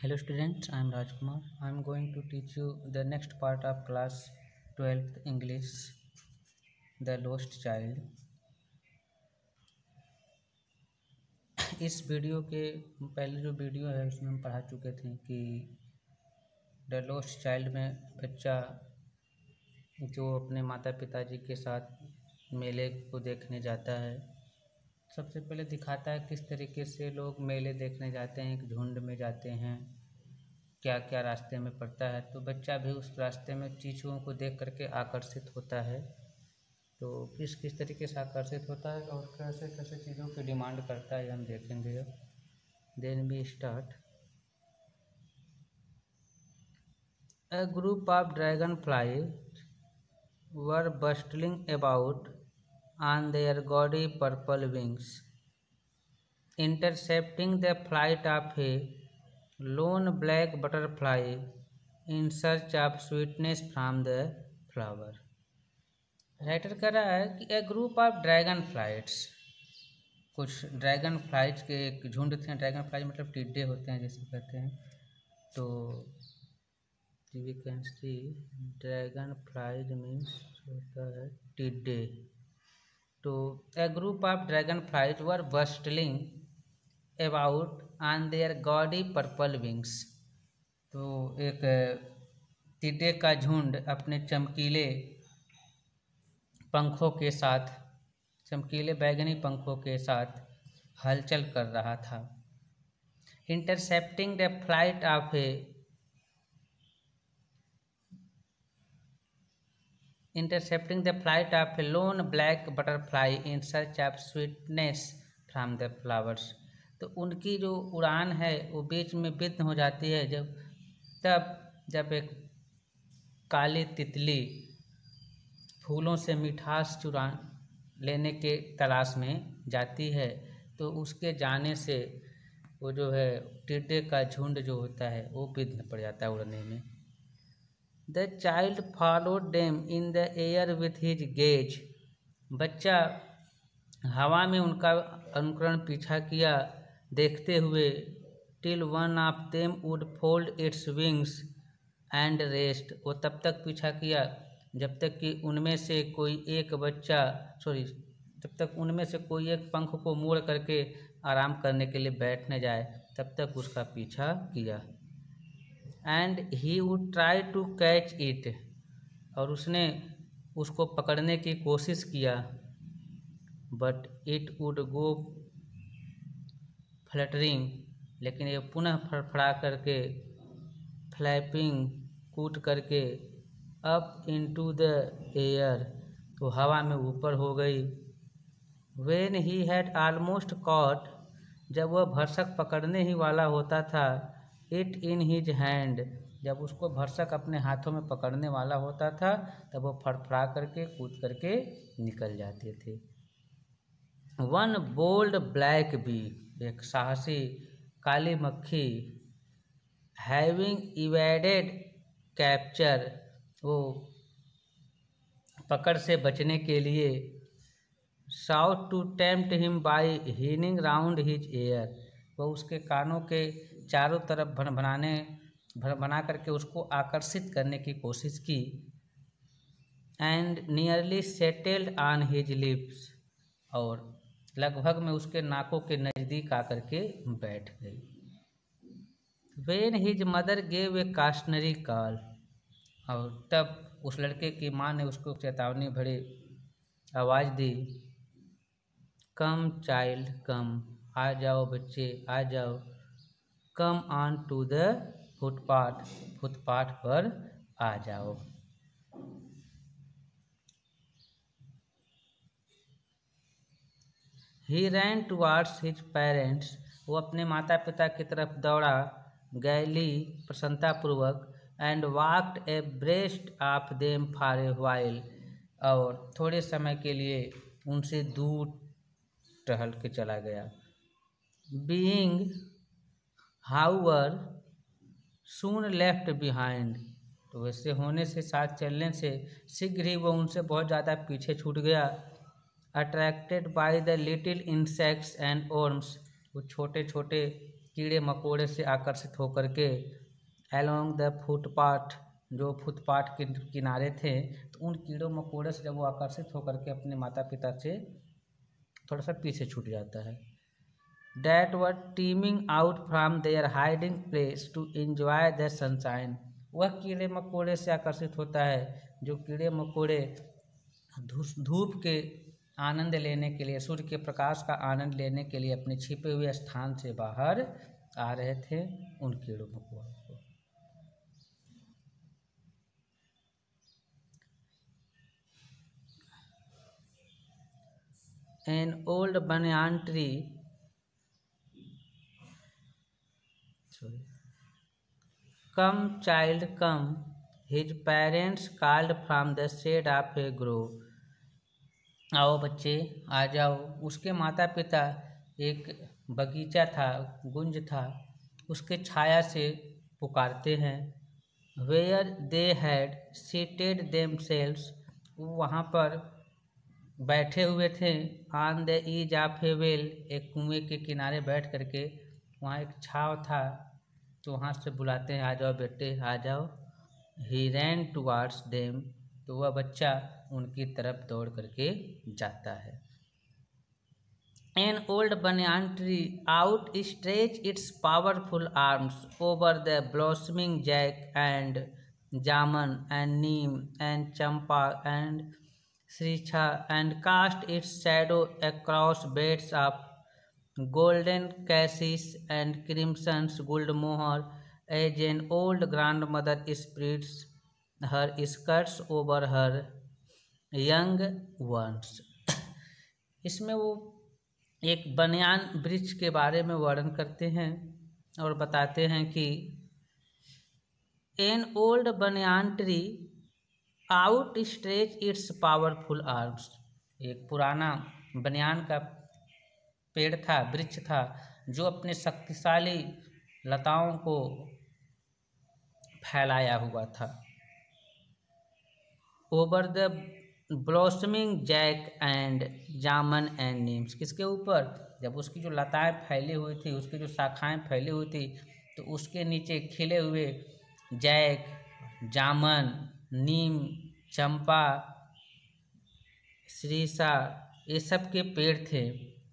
Hello students, I am Rajkumar. I am going to teach you the next part of class 12th English, The Lost Child. इस video के पहले जो video है उसमें हम पढ़ा चुके थे कि द लॉस्ट चाइल्ड में बच्चा जो अपने माता पिताजी के साथ मेले को देखने जाता है, सबसे पहले दिखाता है किस तरीके से लोग मेले देखने जाते हैं, एक झुंड में जाते हैं, क्या क्या रास्ते में पड़ता है। तो बच्चा भी उस रास्ते में चीज़ों को देख करके आकर्षित होता है। तो किस किस तरीके से आकर्षित होता है और कैसे कैसे चीज़ों की डिमांड करता है हम देखेंगे अब। Then we start. A group of dragonflies were bustling about on their gaudy purple wings, intercepting the flight of a lone black butterfly in search of sweetness from the flower. Writer कह रहा है कि ए group of dragon flights, कुछ dragon flies के एक झुंड थे। Dragon flies मतलब टिड्डे होते हैं जैसे कहते हैं। तो we can see dragonflies means होता है टिड्डे। तो a group of dragonflies were bustling about on their gaudy purple wings. तो एक टिड्डे का झुंड अपने चमकीले पंखों के साथ, चमकीले बैगनी पंखों के साथ हलचल कर रहा था। Intercepting the flight of A loan black butterfly in search of sweetness from the flowers. तो उनकी जो उड़ान है वो बीच में विघ्न हो जाती है जब एक काली तितली फूलों से मिठास चुरा लेने के तलाश में जाती है। तो उसके जाने से वो जो है टिड्डे का झुंड जो होता है वो विघ्न पड़ जाता है उड़ने में। The child followed them in the air with his gaze. बच्चा हवा में उनका अनुकरण पीछा किया देखते हुए। Till one of them would fold its wings and rest. वो तब तक पीछा किया जब तक उनमें से कोई एक पंख को मोड़ करके आराम करने के लिए बैठ न जाए, तब तक उसका पीछा किया। And he would try to catch it. और उसने उसको पकड़ने की कोशिश किया। But it would go fluttering. लेकिन ये पुनः फड़फड़ा करके, फ्लैपिंग, कूद करके अप इनटू द एयर, तो हवा में ऊपर हो गई। When he had almost caught, जब वह भरसक पकड़ने ही वाला होता था। इट इन हिज हैंड, जब उसको भरसक अपने हाथों में पकड़ने वाला होता था तब वो फड़फड़ा करके कूद करके निकल जाते थे। वन बोल्ड ब्लैक बी, एक साहसी काली मक्खी, हैविंग इवेडेड कैप्चर, वो पकड़ से बचने के लिए, sought to tempt him by humming round his ear, वह उसके कानों के चारों तरफ बना करके उसको आकर्षित करने की कोशिश की। And nearly settled on his lips, और लगभग में उसके नाकों के नज़दीक आकर के बैठ गई। When his mother gave a cautionary call, और तब उस लड़के की माँ ने उसको चेतावनी भरी आवाज़ दी। कम चाइल्ड कम, आ जाओ बच्चे आ जाओ। Come on to the footpath, footpath पर आ जाओ। He ran towards his parents, वो अपने माता पिता की तरफ दौड़ा गैली प्रसन्नतापूर्वक। And walked abreast of them for a while, और थोड़े समय के लिए उनसे दूर टहल के चला गया। बीइंग हाउवर सून लेफ्ट बिहाइंड, तो वैसे होने से, साथ चलने से शीघ्र ही वो उनसे बहुत ज़्यादा पीछे छूट गया। Attracted by the little insects and worms, वो छोटे छोटे कीड़े मकोड़े से आकर्षित होकर के अलोंग द फुटपाथ, जो फुटपाथ के किनारे थे, तो उन कीड़ों मकोड़े से जब वो आकर्षित होकर के अपने माता पिता से थोड़ा सा पीछे छूट जाता है। That were teeming out from their hiding place to enjoy the sunshine, वह कीड़े मकोड़े से आकर्षित होता है जो कीड़े मकोड़े धूप के आनंद लेने के लिए, सूर्य के प्रकाश का आनंद लेने के लिए अपने छिपे हुए स्थान से बाहर आ रहे थे उन कीड़ों मकोड़ों को। An old banyan tree, come child come, his parents called from the shade of a grove, आओ बच्चे आ जाओ, उसके माता पिता एक बगीचा था, गुंज था, उसके छाया से पुकारते हैं। Where they had seated themselves, वहाँ पर बैठे हुए थे। On the edge of a well, एक कुएं के किनारे बैठ करके, वहाँ एक छाव था, तो वहाँ से बुलाते हैं आ जाओ बेटे आ जाओ। ही रैन टुवार्ड्स देम, तो वह बच्चा उनकी तरफ दौड़ करके जाता है। An old banyan tree out stretch its powerful arms over the blossoming jack and jamun and neem and champa and sricha and cast its shadow across beds of golden cassis and crimson guldmohar, as an old grandmother spreads her skirts over her young ones। इसमें वो एक बनियान वृक्ष के बारे में वर्णन करते हैं और बताते हैं कि an old banyan tree out stretch it's powerful arms, एक पुराना बनियान का पेड़ था, वृक्ष था, जो अपने शक्तिशाली लताओं को फैलाया हुआ था। Over the blossoming jack and jamun and neems, किसके ऊपर? जब उसकी जो लताएं फैली हुई थी, उसकी जो शाखाएं फैली हुई थी, तो उसके नीचे खिले हुए जैक, जामन, नीम, चंपा, श्रीषा, ये सब के पेड़ थे,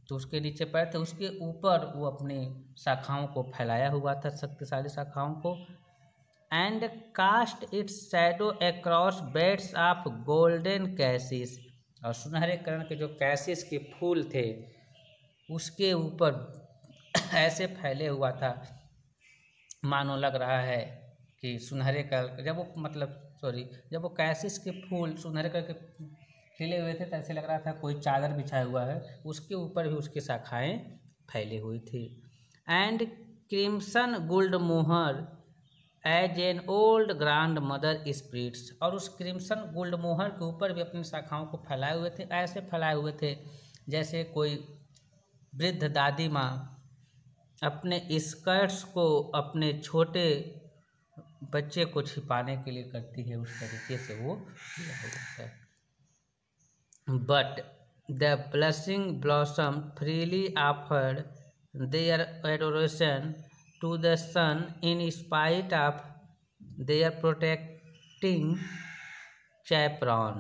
तो उसके नीचे पेड़ थे, उसके ऊपर वो अपनी शाखाओं को फैलाया हुआ था, शक्तिशाली शाखाओं को। And cast its shadow across beds of golden cassia, और सुनहरे कलर के जो कैसिस के फूल थे उसके ऊपर ऐसे फैले हुआ था, मानो लग रहा है कि सुनहरे कलर, जब वो कैसिस के फूल सुनहरे कलर के खिले हुए थे, तो ऐसे लग रहा था कोई चादर बिछाया हुआ है, उसके ऊपर भी उसकी शाखाएं फैली हुई थी। And crimson gulmohur as an old grandmother spirits, और उस क्रिम्सन गोल्ड मोहर के ऊपर भी अपनी शाखाओं को फैलाए हुए थे, ऐसे फैलाए हुए थे जैसे कोई वृद्ध दादी माँ अपने स्कर्ट्स को अपने छोटे बच्चे को छिपाने के लिए करती है, उस तरीके से वो किया हुआ है। But the blushing blossom freely offered their adoration to the sun in spite of their protecting chaperon,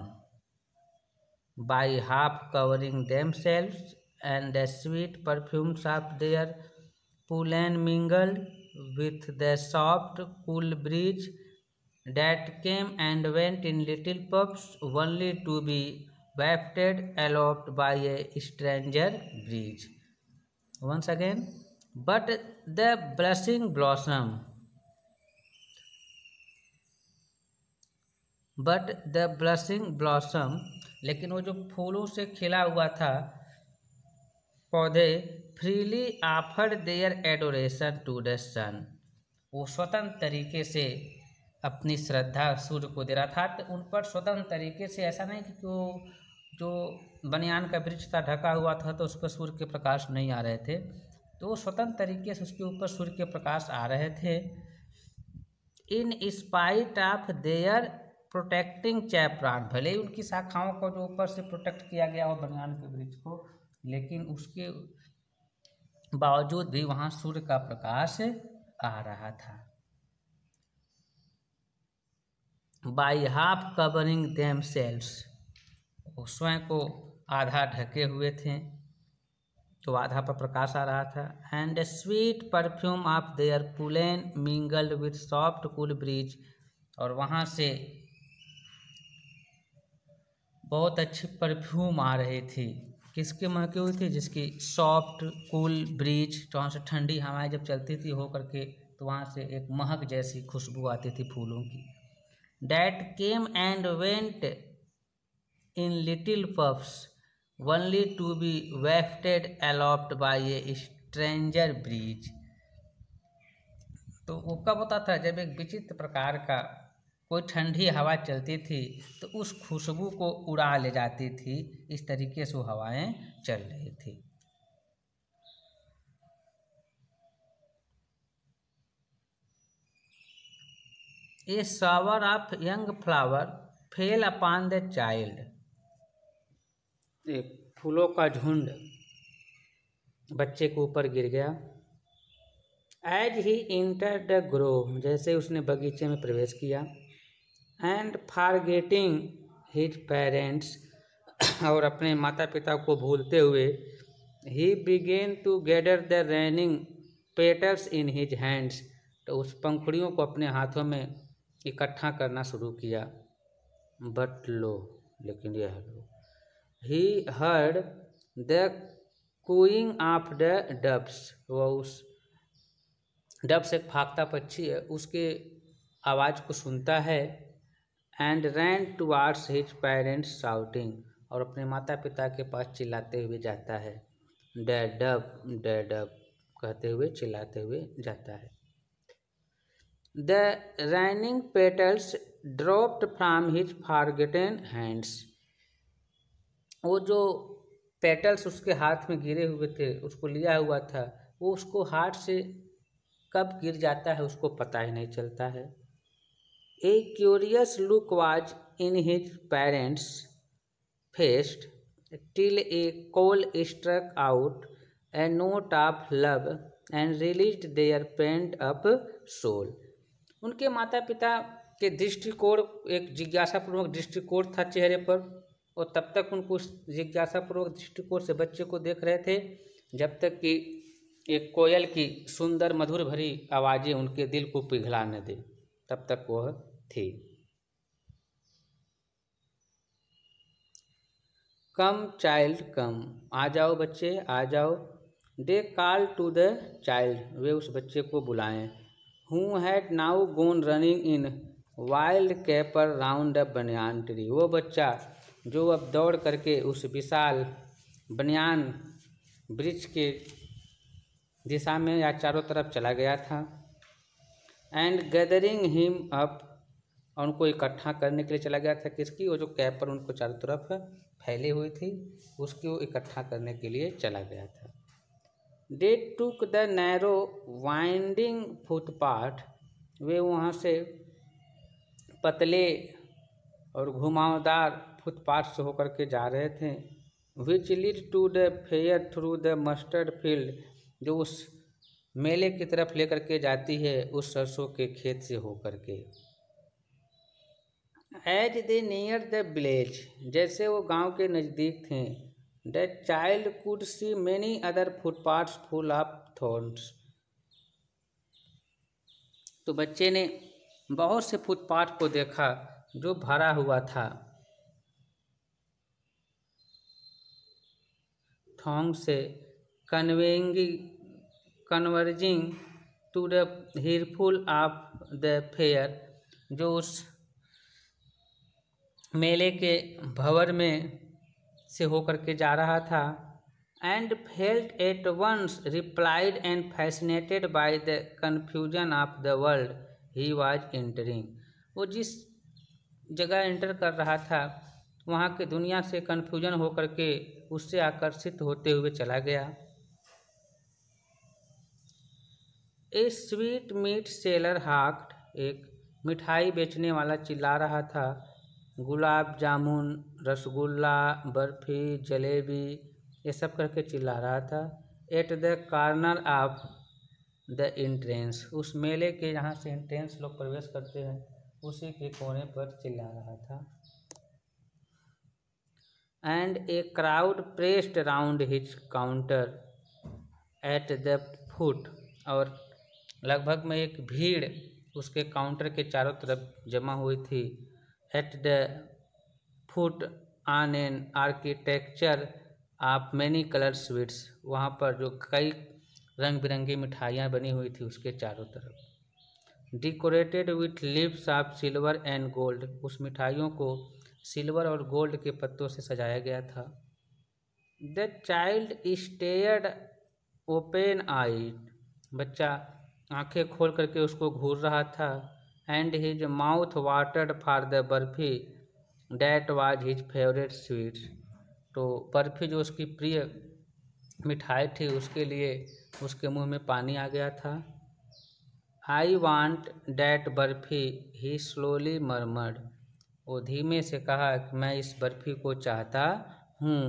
by half covering themselves, and the sweet perfumes of their pollen mingled with the soft cool breeze that came and went in little puffs, only to be wafted aloft by a stranger breeze। Once again, but the blushing blossom, लेकिन वो जो फूलों से खिला हुआ था पौधे, freely offered their adoration to the sun, वो स्वतंत्र तरीके से अपनी श्रद्धा सूर्य को दे रहा था। तो उन पर स्वतंत्र तरीके से, ऐसा नहीं कि वो जो बनियान का वृक्ष था ढका हुआ था तो उस पर सूर्य के प्रकाश नहीं आ रहे थे, तो वो स्वतंत्र तरीके से उसके ऊपर सूर्य के प्रकाश आ रहे थे। In spite of their protecting chaperone, भले ही उनकी शाखाओं को जो ऊपर से प्रोटेक्ट किया गया हो बनियान के वृक्ष को, लेकिन उसके बावजूद भी वहाँ सूर्य का प्रकाश आ रहा था। बाई हाफ कवरिंग देमसेल्व्स, वो स्वयं को आधा ढके हुए थे तो आधा पर प्रकाश आ रहा था। And sweet perfume of their pollen mingled with soft cool breeze, और वहाँ से बहुत अच्छी परफ्यूम आ रही थी। किसकी महकी हुई थी? जिसकी सॉफ्ट कूल ब्रीज, तो वहाँ से ठंडी हवाएं जब चलती थी हो करके तो वहाँ से एक महक जैसी खुशबू आती थी फूलों की। That came and went in little puffs only to be wafted aloft by a stranger breeze। तो वो कब होता था? जब एक विचित्र प्रकार का कोई ठंडी हवा चलती थी तो उस खुशबू को उड़ा ले जाती थी। इस तरीके से वो हवाएं चल रही थी। A shower of young flower fell upon the child, एक फूलों का झुंड बच्चे के ऊपर गिर गया। As he enter the grove, जैसे उसने बगीचे में प्रवेश किया। एंड फॉरगेटिंग हिज पेरेंट्स, और अपने माता पिता को भूलते हुए, he began to gather the raining petals in his hands, तो उस पंखुड़ियों को अपने हाथों में इकट्ठा करना शुरू किया। बट लो, लेकिन यह लो, he heard the cooing of the doves, वह उस डब्स एक फाख्ता पक्षी है, उसके आवाज़ को सुनता है। And ran towards his parents shouting, और अपने माता पिता के पास चिल्लाते हुए जाता है। डब कहते हुए, चिल्लाते हुए जाता है। The raining petals dropped from his forgotten hands, वो जो पेटल्स उसके हाथ में गिरे हुए थे, उसको लिया हुआ था, वो उसको हाथ से कब गिर जाता है उसको पता ही नहीं चलता है। A curious look was in his parents face till a call struck out a note of love and released their pent up soul. उनके माता पिता के दृष्टिकोण, एक जिज्ञासापूर्वक दृष्टिकोण था चेहरे पर, और तब तक उनको उस जिज्ञासापूर्वक दृष्टिकोण से बच्चे को देख रहे थे जब तक कि एक कोयल की सुंदर मधुर भरी आवाज़ें उनके दिल को पिघला न दे, तब तक वह थी। कम चाइल्ड कम, आ जाओ बच्चे आ जाओ। They call to the child, वे उस बच्चे को बुलाएं। Who had now gone running in wild caper round the banyan tree, वो बच्चा जो अब दौड़ करके उस विशाल बनियान वृक्ष के दिशा में या चारों तरफ चला गया था। एंड गैदरिंग हिम अप, और उनको इकट्ठा करने के लिए चला गया था। किसकी? वो जो कैप पर उनको चारों तरफ फैली हुई थी, उसकी वो इकट्ठा करने के लिए चला गया था। They took the narrow winding footpath, वे वहाँ से पतले और घुमावदार फुटपाथ से होकर के जा रहे थे। Which lead to the fair through the mustard field, जो उस मेले की तरफ लेकर के जाती है उस सरसों के खेत से होकर के। As they near the village, जैसे वो गांव के नज़दीक थे, the child could see many other footpaths full of thorns, तो बच्चे ने बहुत से फुटपाथ को देखा जो भरा हुआ था थॉर्न से। Converging to the whirlpool of the fair, जो उस मेले के भंवर में से होकर के जा रहा था। And felt at once repelled and fascinated by the confusion of the world he was entering, वो जिस जगह एंटर कर रहा था वहाँ के दुनिया से कन्फ्यूजन होकर के उससे आकर्षित होते हुए चला गया। ए स्वीट मीट सेलर हाक्ड, एक मिठाई बेचने वाला चिल्ला रहा था। गुलाब जामुन, रसगुल्ला, बर्फी, जलेबी, ये सब करके चिल्ला रहा था। At the corner of the entrance, उस मेले के जहाँ से एंट्रेंस लोग प्रवेश करते हैं उसी के कोने पर चिल्ला रहा था। And a crowd pressed round his counter at the foot, और लगभग में एक भीड़ उसके काउंटर के चारों तरफ जमा हुई थी। At the foot on an architecture of many colour sweets, वहाँ पर जो कई रंग बिरंगी मिठाइयाँ बनी हुई थी उसके चारों तरफ। Decorated with leaves of silver and gold, उस मिठाइयों को सिल्वर और गोल्ड के पत्तों से सजाया गया था। द चाइल्ड स्टेयर्ड ओपन आइड, बच्चा आंखें खोल करके उसको घूर रहा था। And his mouth watered for the barfi that was his favourite sweet, तो बर्फी जो उसकी प्रिय मिठाई थी उसके लिए उसके मुंह में पानी आ गया था। I want that barfi, he slowly murmured, वो धीमे से कहा कि मैं इस बर्फी को चाहता हूँ।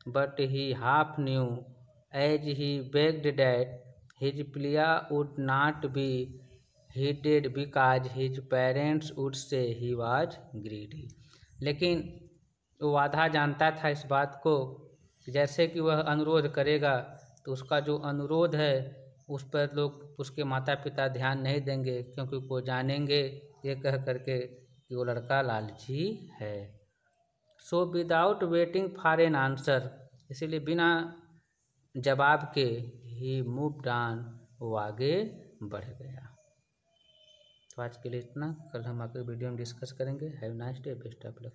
But he half knew as he begged that his plea would not be heeded because his parents would say he was greedy, लेकिन वो आधा जानता था इस बात को कि जैसे कि वह अनुरोध करेगा तो उसका जो अनुरोध है उस पर लोग उसके माता पिता ध्यान नहीं देंगे, क्योंकि वो जानेंगे ये कह करके कि वो लड़का लालची है। So without waiting for an answer, इसीलिए बिना जवाब के ही मूव्ड ऑन, वो आगे बढ़ गया। तो आज के लिए इतना, कल हम आगे वीडियो में डिस्कस करेंगे। Have nice day, best of luck.